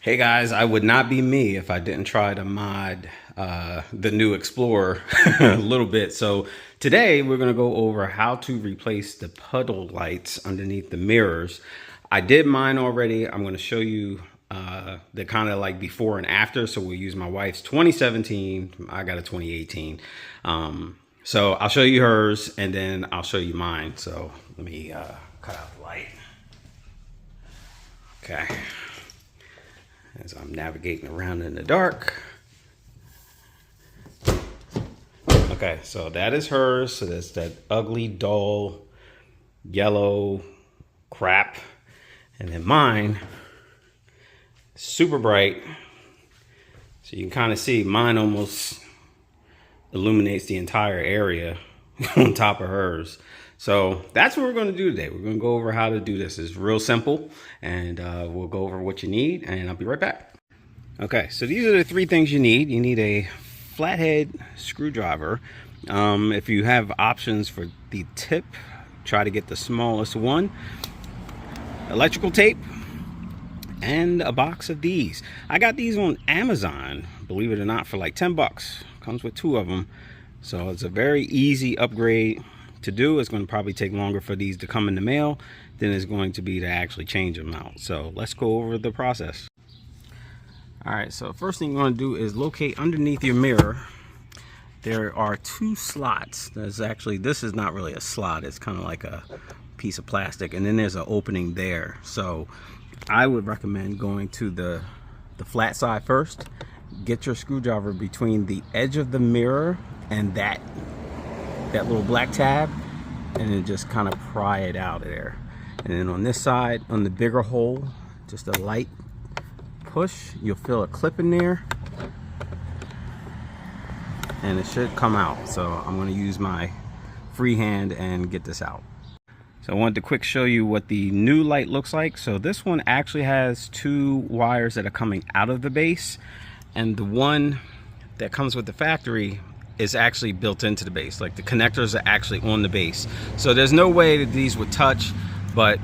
Hey guys, I would not be me if I didn't try to mod the new Explorer a little bit. So today we're going to go over how to replace the puddle lights underneath the mirrors. I did mine already. I'm going to show you the kind of like before and after. So we'll use my wife's 2017. I got a 2018. So I'll show you hers and then I'll show you mine. So let me cut out the light. Okay. As I'm navigating around in the dark. Okay, so that is hers. So that's that ugly, dull, yellow crap. And then mine, super bright. So you can kind of see mine almost illuminates the entire area on top of hers. So that's what we're going to do today. We're going to go over how to do this. It's real simple, and we'll go over what you need, and I'll be right back. Okay, so these are the three things you need. You need a flathead screwdriver. If you have options for the tip, try to get the smallest one. Electrical tape, and a box of these. I got these on Amazon, believe it or not, for like 10 bucks. Comes with 2 of them. So it's a very easy upgrade to do. It's going to probably take longer for these to come in the mail than it's going to be to actually change them out. So let's go over the process. All right, so first thing you're going to do is locate underneath your mirror. There are 2 slots. This is not really a slot. It's kind of like a piece of plastic, and then there's an opening there. So I would recommend going to the flat side first. Get your screwdriver between the edge of the mirror and that little black tab, and then just kind of pry it out of there. And then on this side, on the bigger hole, just a light push, you'll feel a clip in there, and it should come out. So I'm going to use my free hand and get this out. So I wanted to quick show you what the new light looks like. So this one actually has 2 wires that are coming out of the base, and the one that comes with the factory is actually built into the base. Like the connectors are actually on the base. So there's no way that these would touch, but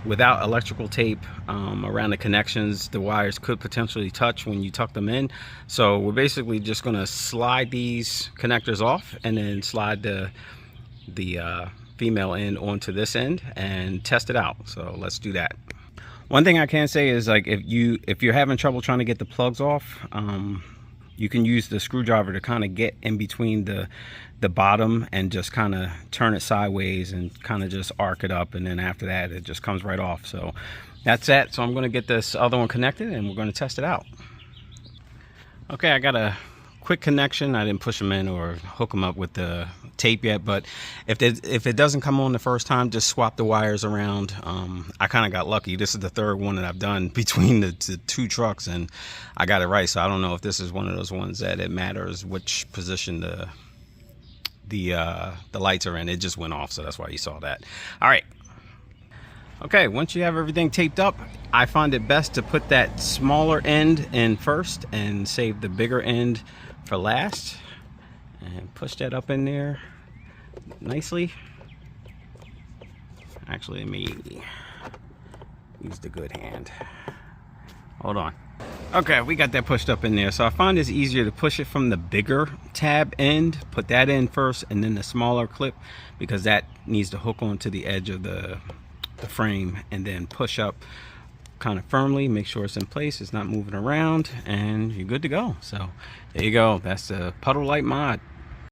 without electrical tape around the connections, the wires could potentially touch when you tuck them in. So we're basically just gonna slide these connectors off and then slide the female end onto this end and test it out. So let's do that. One thing I can say is, like, if you're having trouble trying to get the plugs off, you can use the screwdriver to kind of get in between the bottom and just kind of turn it sideways and kind of just arc it up, and then after that it just comes right off. So that's that. So I'm going to get this other one connected and we're going to test it out. Okay, I got a quick connection. I didn't push them in or hook them up with the tape yet, but if it doesn't come on the first time, just swap the wires around. I kind of got lucky. This is the 3rd one that I've done between the 2 trucks, and I got it right. So I don't know if this is one of those ones that it matters which position the lights are in. It just went off, so that's why you saw that. All right. Okay, once you have everything taped up, I find it best to put that smaller end in first and save the bigger end for last, and push that up in there nicely. Actually, let me use the good hand. Hold on. Okay, we got that pushed up in there. So I find it's easier to push it from the bigger tab end, put that in first, and then the smaller clip, because that needs to hook onto the edge of the frame, and then push up kind of firmly, make sure it's in place, it's not moving around, and you're good to go. So there you go. That's the puddle light mod.